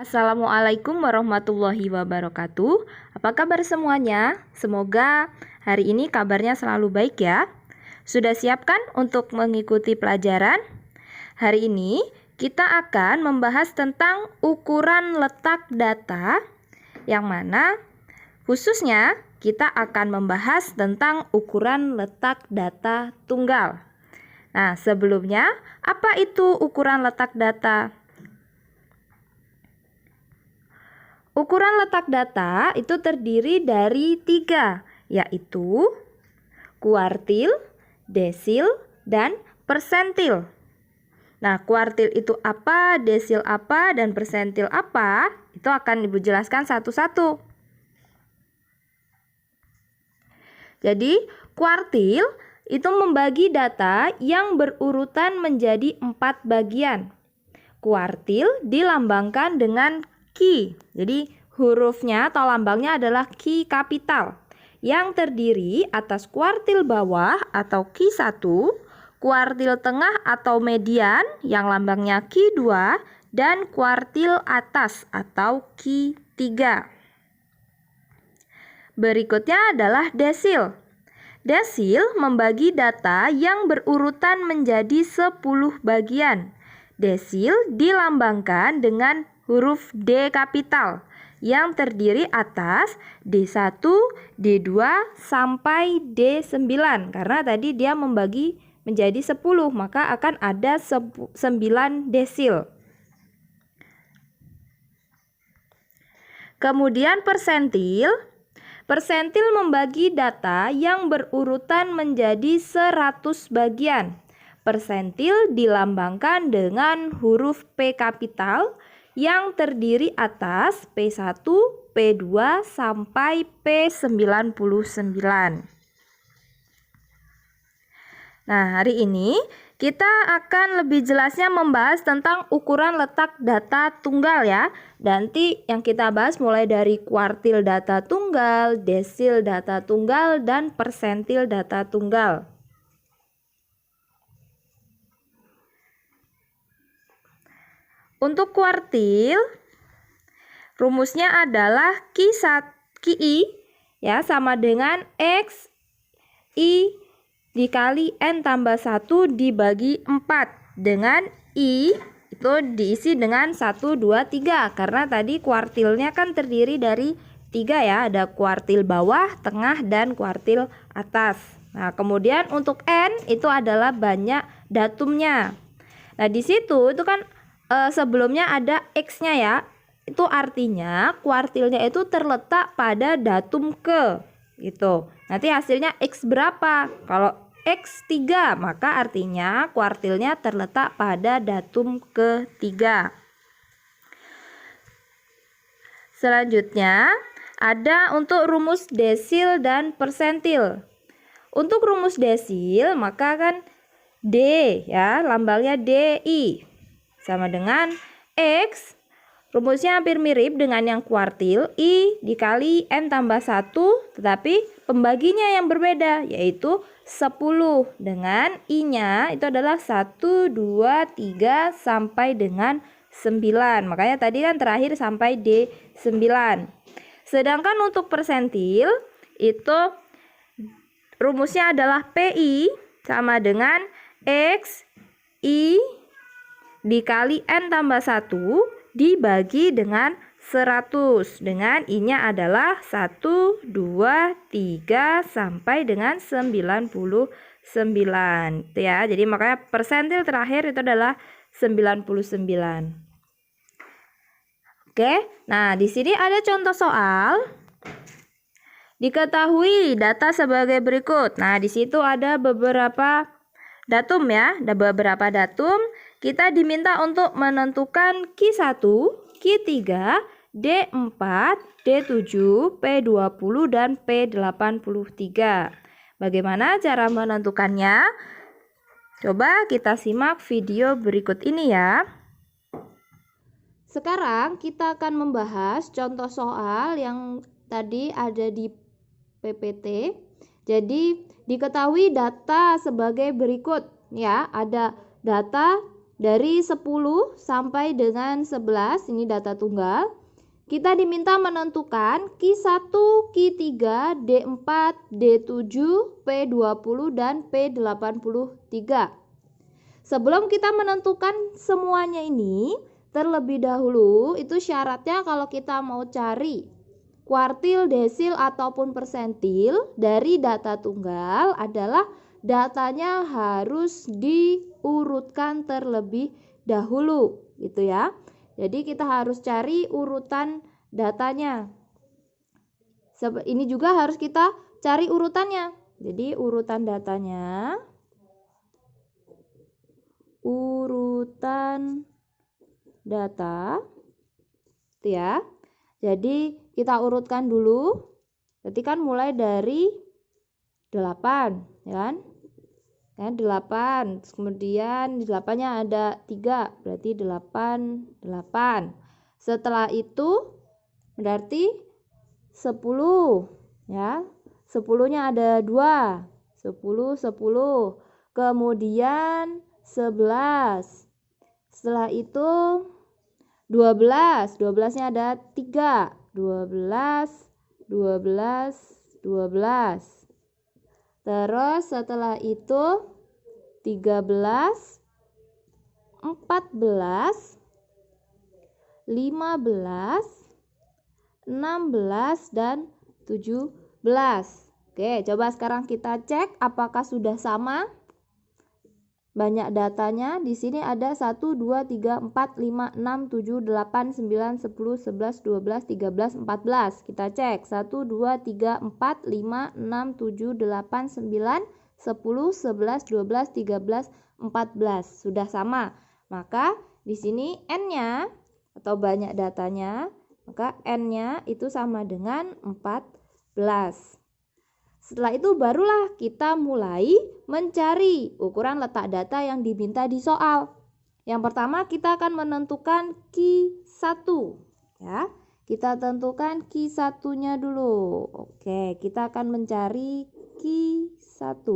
Assalamualaikum warahmatullahi wabarakatuh. Apa kabar semuanya? Semoga hari ini kabarnya selalu baik ya. Sudah siapkan untuk mengikuti pelajaran? Hari ini kita akan membahas tentang ukuran letak data, yang mana khususnya kita akan membahas tentang ukuran letak data tunggal. Nah, sebelumnya apa itu ukuran letak data? Ukuran letak data itu terdiri dari 3, yaitu kuartil, desil, dan persentil. Nah, kuartil itu apa, desil apa, dan persentil apa? Itu akan Ibu jelaskan satu-satu. Jadi, kuartil itu membagi data yang berurutan menjadi 4 bagian. Kuartil dilambangkan dengan Q. Jadi hurufnya atau lambangnya adalah Q kapital yang terdiri atas kuartil bawah atau Q1, kuartil tengah atau median yang lambangnya Q2, dan kuartil atas atau Q3. Berikutnya adalah desil. Desil membagi data yang berurutan menjadi 10 bagian. Desil dilambangkan dengan huruf D kapital yang terdiri atas D1, D2 sampai D9. Karena tadi dia membagi menjadi 10, maka akan ada 9 desil. Kemudian persentil. Persentil membagi data yang berurutan menjadi 100 bagian. Persentil dilambangkan dengan huruf P kapital yang terdiri atas P1, P2 sampai P99. Nah, hari ini kita akan lebih jelasnya membahas tentang ukuran letak data tunggal ya. Nanti yang kita bahas mulai dari kuartil data tunggal, desil data tunggal, dan persentil data tunggal. Untuk kuartil, rumusnya adalah QI ya, sama dengan X I dikali N tambah 1 dibagi 4. Dengan I itu diisi dengan 1, 2, 3. Karena tadi kuartilnya kan terdiri dari 3 ya. Ada kuartil bawah, tengah, dan kuartil atas. Nah, kemudian untuk N itu adalah banyak datumnya. Nah, di situ itu kan sebelumnya ada X-nya ya. Itu artinya kuartilnya itu terletak pada datum ke gitu. Nanti hasilnya X berapa? Kalau X3, maka artinya kuartilnya terletak pada datum ketiga. Selanjutnya ada untuk rumus desil dan persentil. Untuk rumus desil maka kan D ya, lambangnya DI sama dengan X, rumusnya hampir mirip dengan yang kuartil, I dikali N tambah 1, tetapi pembaginya yang berbeda, yaitu 10. Dengan I-nya itu adalah 1, 2, 3, sampai dengan 9. Makanya tadi kan terakhir sampai D9. Sedangkan untuk persentil, itu rumusnya adalah PI sama dengan X, I dikali N tambah 1 dibagi dengan 100. Dengan I-nya adalah 1, 2, 3 sampai dengan 99. Itu ya. Jadi makanya persentil terakhir itu adalah 99. Oke. Nah, di sini ada contoh soal. Diketahui data sebagai berikut. Nah, di situ ada beberapa datum ya. Ada beberapa datum. Kita diminta untuk menentukan Q1, Q3, D4, D7, P20, dan P83. Bagaimana cara menentukannya? Coba kita simak video berikut ini ya. Sekarang kita akan membahas contoh soal yang tadi ada di PPT. Jadi diketahui data sebagai berikut ya, ada data dari 10 sampai dengan 11, ini data tunggal. Kita diminta menentukan Q1, Q3, D4, D7, P20, dan P83. Sebelum kita menentukan semuanya ini, terlebih dahulu itu syaratnya kalau kita mau cari kuartil, desil, ataupun persentil dari data tunggal adalah datanya harus diurutkan terlebih dahulu gitu ya. Jadi kita harus cari urutan datanya. Ini juga harus kita cari urutannya. Jadi urutan datanya, urutan data itu ya. Jadi kita urutkan dulu. Berarti kan mulai dari 8 ya kan? 8, kemudian di 8-nya ada 3, berarti 8. Setelah itu berarti 10 ya. 10-nya ada 2, 10. Kemudian 11. Setelah itu 12-nya ada 3, 12. Terus setelah itu 13, 14, 15, 16, dan 17. Oke, coba sekarang kita cek apakah sudah sama banyak datanya. Di sini ada 1, 2, 3, 4, 5, 6, 7, 8, 9, 10, 11, 12, 13, 14. Kita cek 1, 2, 3, 4, 5, 6, 7, 8, 9, 10, 11, 12, 13, 14. Sudah sama. Maka di sini N-nya atau banyak datanya, maka N-nya itu sama dengan 14. Setelah itu barulah kita mulai mencari ukuran letak data yang diminta di soal. Yang pertama kita akan menentukan Q1 ya. Kita tentukan Q1-nya dulu. Oke, kita akan mencari Q1.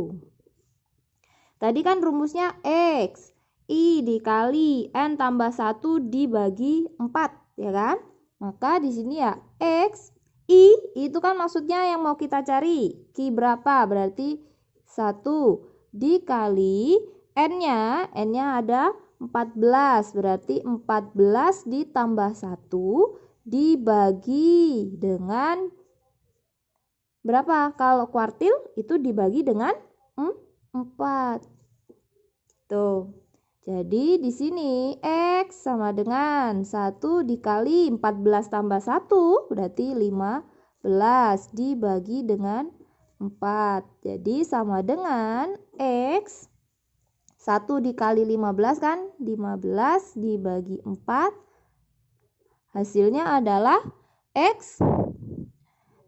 Tadi kan rumusnya X I dikali N tambah 1 dibagi 4 ya kan? Maka di sini ya X I itu kan maksudnya yang mau kita cari Q berapa, berarti 1 dikali N-nya ada 14, berarti 14 ditambah 1 dibagi dengan berapa? Kalau kuartil itu dibagi dengan 4. Tuh. Jadi di sini X sama dengan 1 dikali 14 tambah 1 berarti 15 dibagi dengan 4. Jadi sama dengan X 1 dikali 15 kan 15 dibagi 4. Hasilnya adalah X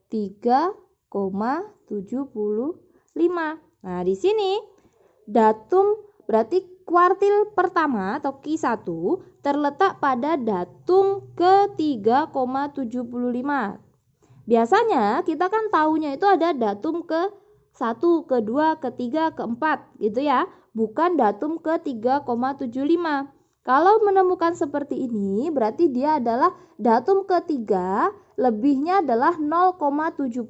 3,75. Nah, di sini datum berarti kuartil pertama atau Q1 terletak pada datum ke-3,75. Biasanya kita kan tahunya itu ada datum ke-1, ke-2, ke-3, ke-4 gitu ya. Bukan datum ke-3,75. Kalau menemukan seperti ini berarti dia adalah datum ketiga, lebihnya adalah 0,75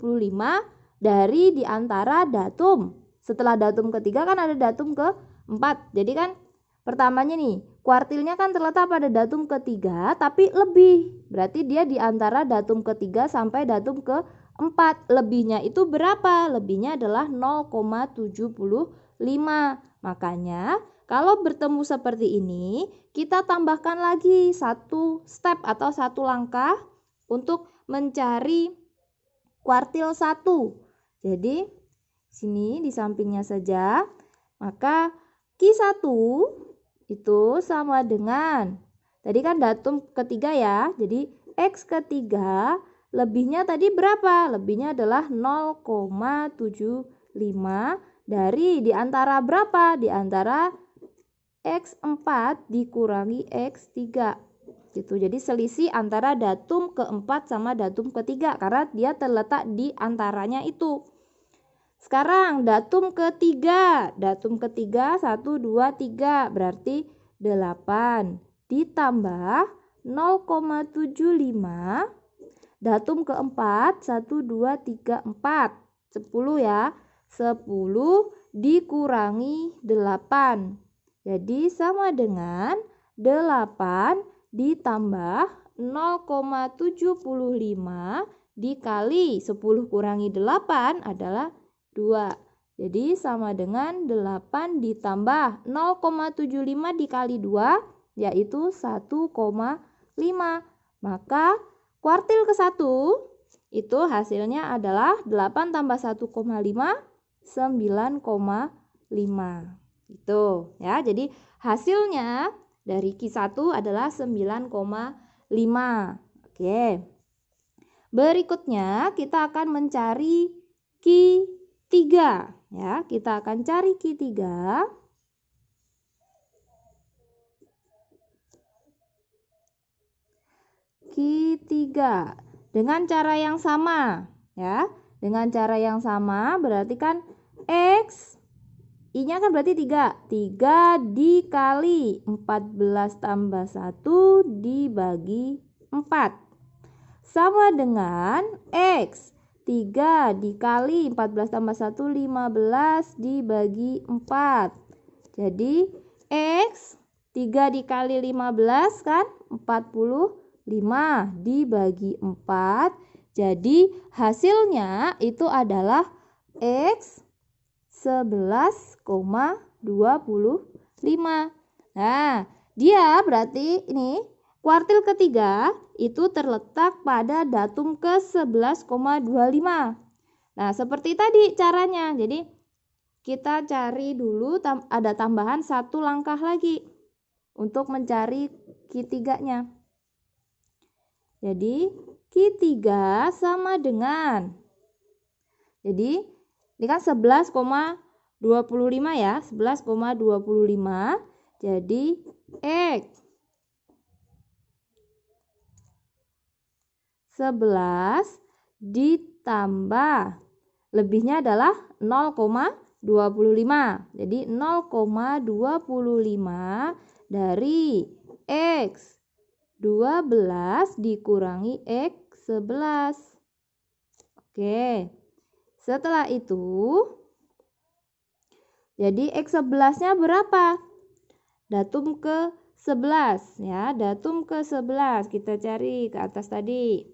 dari diantara datum. Setelah datum ketiga kan ada datum ke-4. Jadi kan pertamanya nih, kuartilnya kan terletak pada datum ketiga tapi lebih. Berarti dia diantara datum ketiga sampai datum ke-4. Lebihnya itu berapa? Lebihnya adalah 0,75. Makanya kalau bertemu seperti ini, kita tambahkan lagi satu step atau satu langkah untuk mencari kuartil 1. Jadi sini di sampingnya saja, maka Q1 itu sama dengan, tadi kan datum ketiga ya, jadi X ketiga lebihnya tadi berapa? Lebihnya adalah 0,75 dari diantara berapa? Diantara X4 dikurangi X3 gitu. Jadi selisih antara datum keempat sama datum ketiga karena dia terletak di antaranya itu. Sekarang datum ketiga 1, 2, 3 berarti 8 ditambah 0,75. Datum keempat 1, 2, 3, 4. 10 ya. 10 dikurangi 8. Jadi sama dengan 8 ditambah 0,75 dikali 10 kurangi 8 adalah 2. Jadi sama dengan 8 ditambah 0,75 dikali 2 yaitu 1,5. Maka kuartil ke-1 itu hasilnya adalah 8 tambah 1,5 9,5. Itu ya. Jadi hasilnya dari Q1 adalah 9,5. Oke. Berikutnya kita akan mencari Q3 ya. Kita akan cari Q3. Q3 dengan cara yang sama ya. Dengan cara yang sama berarti kan X I-nya kan berarti 3. 3 dikali 14 tambah 1 dibagi 4. Sama dengan X. 3 dikali 14 tambah 1 15 dibagi 4. Jadi X 3 dikali 15 kan 45 dibagi 4. Jadi hasilnya itu adalah X 11,25. Nah, dia berarti ini kuartil ketiga itu terletak pada datum ke-11,25. Nah, seperti tadi caranya. Jadi kita cari dulu ada tambahan satu langkah lagi untuk mencari Q3-nya. Jadi Q3 sama dengan, jadi ini kan 11,25 ya, 11,25. Jadi X 11 ditambah lebihnya adalah 0,25. Jadi 0,25 dari X 12 dikurangi X 11. Oke. Setelah itu, jadi X11-nya berapa? Datum ke-11 ya, datum ke-11 kita cari ke atas tadi.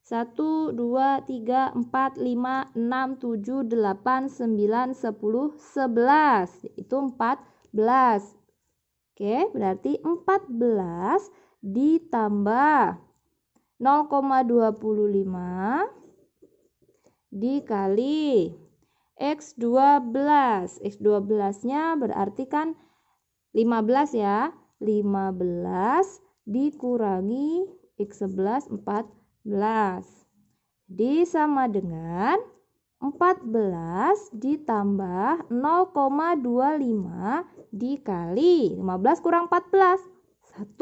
1, 2, 3, 4, 5, 6, 7, 8, 9, 10, 11. Itu 14. Oke, berarti 14 ditambah 0,25 dikali X12. X12-nya berarti kan 15 ya. 15 dikurangi X11 14. Jadi sama dengan 14 ditambah 0,25 dikali 15 kurang 14. 1.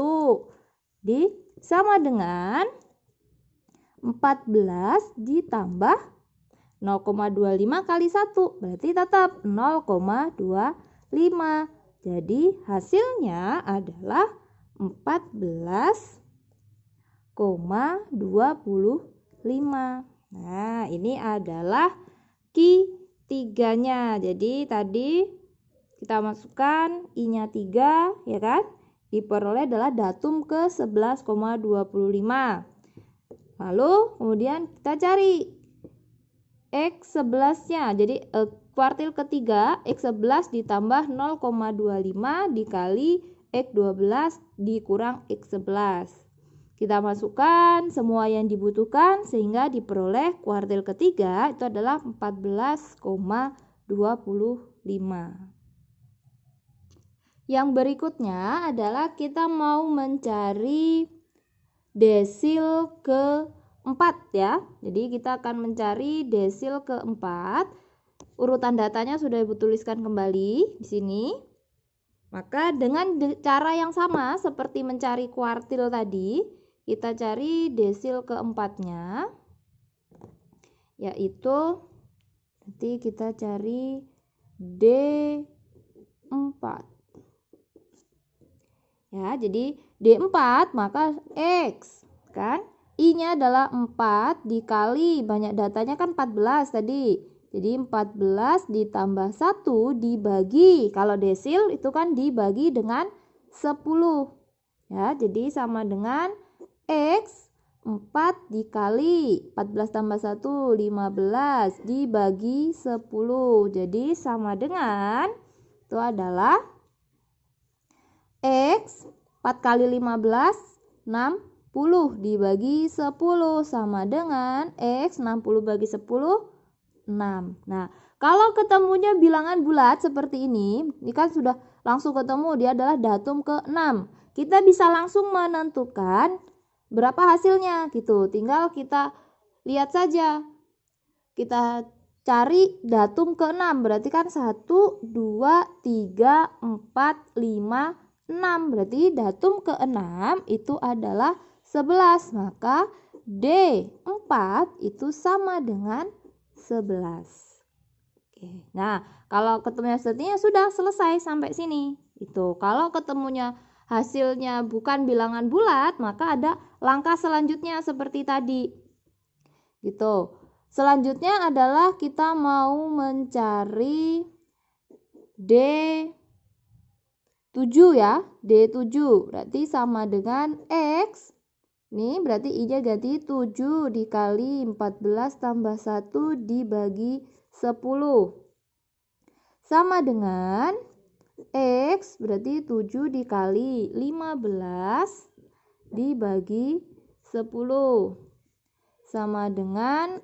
Sama dengan 14 ditambah 0,25 kali 1 berarti tetap 0,25. Jadi hasilnya adalah 14,25. Nah, ini adalah Q3-nya. Jadi tadi kita masukkan I-nya 3 ya kan? Diperoleh adalah datum ke-11,25. Lalu kemudian kita cari X11-nya. Jadi kuartil ketiga X11 ditambah 0,25 dikali X12 dikurang X11. Kita masukkan semua yang dibutuhkan sehingga diperoleh kuartil ketiga itu adalah 14,25. Yang berikutnya adalah kita mau mencari desil keempat ya. Jadi kita akan mencari desil keempat. Urutan datanya sudah ibu tuliskan kembali di sini. Maka dengan cara yang sama seperti mencari kuartil tadi, kita cari desil keempatnya, yaitu nanti kita cari D4. Ya, jadi D4 maka X kan. I-nya adalah 4 dikali banyak datanya kan 14 tadi. Jadi 14 ditambah 1 dibagi. Kalau desil itu kan dibagi dengan 10. Ya, jadi sama dengan X 4 dikali 14 tambah 1 15 dibagi 10. Jadi sama dengan itu adalah X 4 kali 15 60 dibagi 10 sama dengan X 60 bagi 10 6. Nah, kalau ketemunya bilangan bulat seperti ini kan sudah langsung ketemu, dia adalah datum ke-6. Kita bisa langsung menentukan berapa hasilnya gitu. Tinggal kita lihat saja. Kita cari datum ke-6, berarti kan 1, 2, 3, 4, 5, 6. Berarti datum ke-6 itu adalah 11. Maka D4 itu sama dengan 11. Oke. Nah, kalau ketemunya sepertinya sudah selesai sampai sini. Itu. Kalau ketemunya hasilnya bukan bilangan bulat, maka ada langkah selanjutnya seperti tadi. Gitu. Selanjutnya adalah kita mau mencari D7 ya, D7 berarti sama dengan X. Nih berarti I-nya ganti 7 dikali 14 tambah 1 dibagi 10. Sama dengan X berarti 7 dikali 15 dibagi 10. Sama dengan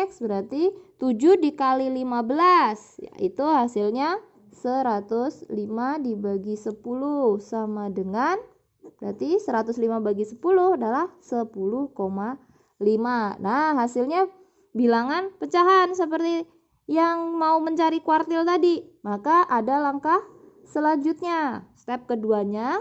X berarti 7 dikali 15, yaitu hasilnya 105 dibagi 10 sama dengan berarti 105 bagi 10 adalah 10,5. Nah, hasilnya bilangan pecahan seperti yang mau mencari kuartil tadi. Maka ada langkah selanjutnya. Step keduanya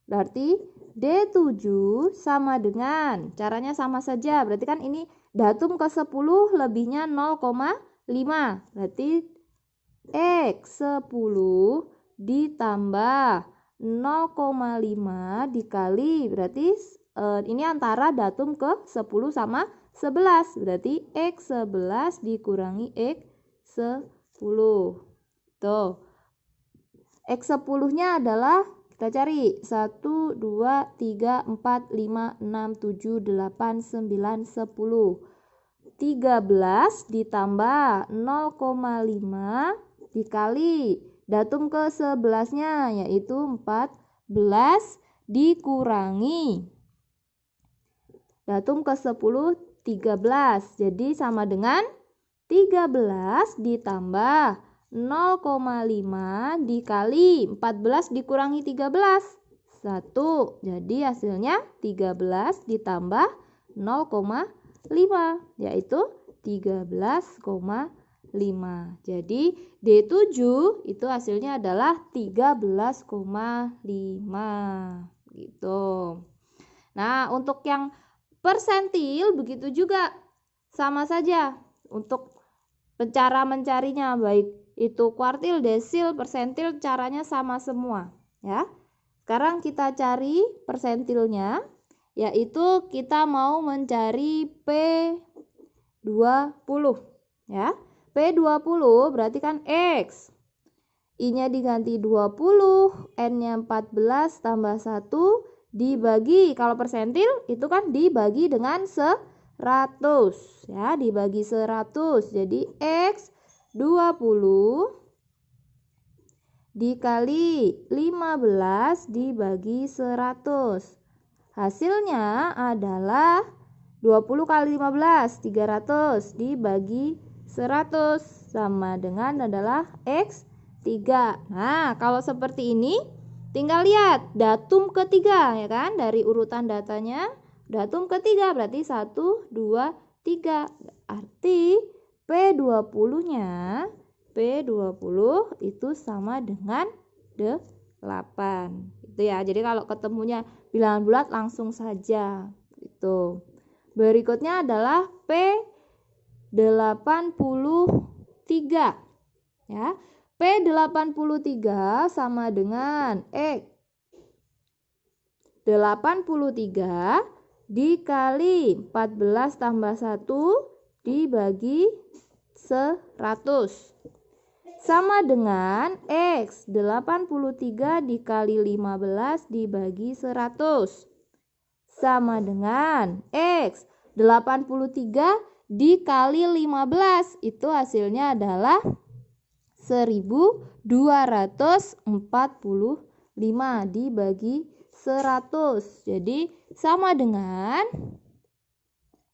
berarti D7 sama dengan, caranya sama saja. Berarti kan ini datum ke-10 lebihnya 0,5. Berarti X10 ditambah 0,5 dikali, berarti ini antara datum ke-10 sama 11. Berarti X11 dikurangi X10. Tuh. X10-nya adalah kita cari 1, 2, 3, 4, 5, 6, 7, 8, 9, 10. 13 ditambah 0,5 dikali datum ke-11-nya yaitu 14 dikurangi datum ke-10 13. Jadi sama dengan 13 ditambah 0,5 dikali 14 dikurangi 13 1. Jadi hasilnya 13 ditambah 0,5 yaitu 13,5. Jadi D7 itu hasilnya adalah 13,5 gitu. Nah, untuk yang persentil begitu juga sama saja untuk cara mencarinya, baik itu kuartil, desil, persentil, caranya sama semua ya. Sekarang kita cari persentilnya, yaitu kita mau mencari P20 ya. P20 berarti kan X, I-nya diganti 20, N-nya 14 tambah 1 dibagi, kalau persentil itu kan dibagi dengan 100 ya, dibagi 100. Jadi X 20 dikali 15 dibagi 100. Hasilnya adalah 20 kali 15 300 dibagi 100 sama dengan adalah X3. Nah, kalau seperti ini tinggal lihat datum ketiga ya kan, dari urutan datanya datum ketiga berarti 1, 2, 3. Arti P20-nya P20 itu sama dengan 8. Itu ya. Jadi kalau ketemunya bilangan bulat langsung saja itu. Berikutnya adalah P83 ya. P83 sama dengan X 83 dikali 14 tambah 1 dibagi 100. Sama dengan X 83 dikali 15 dibagi 100. Sama dengan X 83 dikali 15. Itu hasilnya adalah 1245 dibagi 100. Jadi sama dengan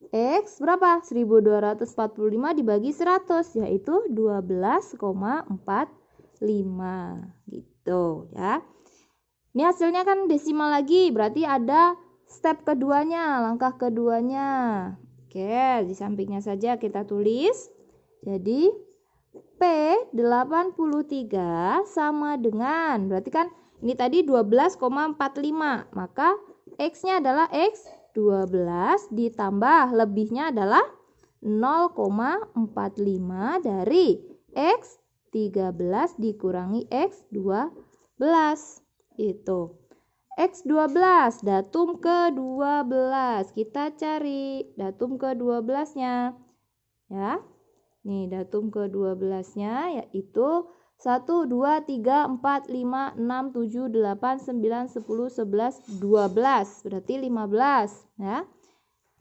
X berapa? 1245 dibagi 100, yaitu 12,45 gitu ya. Ini hasilnya kan desimal lagi, berarti ada step keduanya, langkah keduanya. Oke, di sampingnya saja kita tulis. Jadi P83 sama dengan, berarti kan ini tadi 12,45, maka X-nya adalah X 12 ditambah lebihnya adalah 0,45 dari X 13 dikurangi X 12. Itu X 12, datum ke-12. Kita cari datum ke-12-nya. Ya. Nih, datum ke-12-nya yaitu 1, 2, 3, 4, 5, 6, 7, 8, 9, 10, 11, 12. Berarti 15 ya.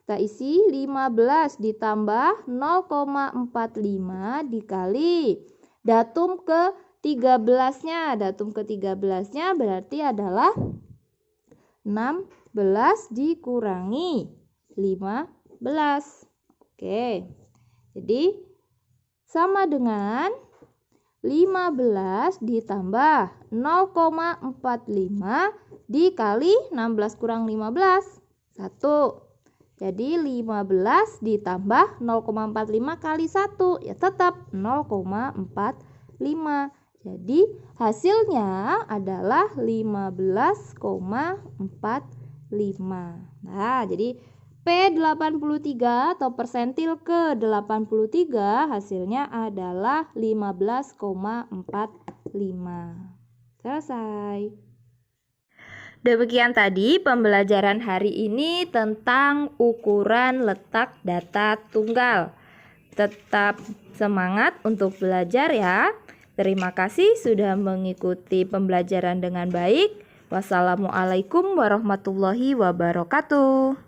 Kita isi 15 ditambah 0,45 dikali datum ke-13-nya. Datum ke-13-nya berarti adalah 16 dikurangi 15. Oke. Jadi sama dengan 15 ditambah 0,45 dikali 16 kurang 15, 1. Jadi 15 ditambah 0,45 kali 1, ya tetap 0,45. Jadi hasilnya adalah 15,45. Nah, jadi P83 atau persentil ke-83 hasilnya adalah 15,45. Selesai. Demikian tadi pembelajaran hari ini tentang ukuran letak data tunggal. Tetap semangat untuk belajar ya. Terima kasih sudah mengikuti pembelajaran dengan baik. Wassalamualaikum warahmatullahi wabarakatuh.